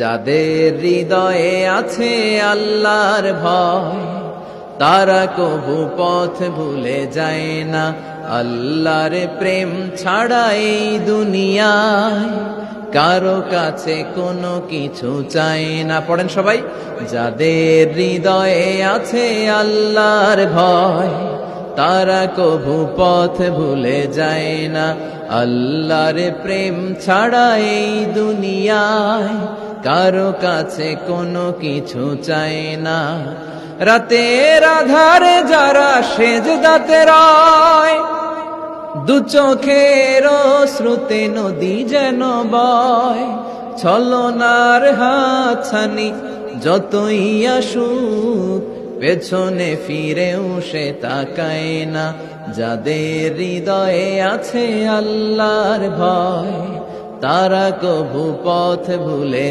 যাদের হৃদয়ে আছে আল্লাহর ভয়, তারা কবু পথ ভুলে যায় না। আল্লাহর প্রেম ছাড়া এই দুনিয়ায় কারো কাছে কোনো কিছু চাই না। পড়েন সবাই। যাদের হৃদয়ে আছে আল্লাহর ভয়, তারা কবু পথ ভুলে যায় না। আল্লাহর প্রেম ছাড়া এই দুনিয়ায় কারো কাছে কোনো কিছু চাই না। রাতের আধারে যারা সেজদাতে রয়, দু চোখের শ্রুতে নদী যেন বয়। ছলনার হাতছানি যতই আসুক, পেছনে ফিরেও সে তাকায় না। যাদের হৃদয়ে আছে আল্লাহর ভয়, তারা কবু পথ ভুলে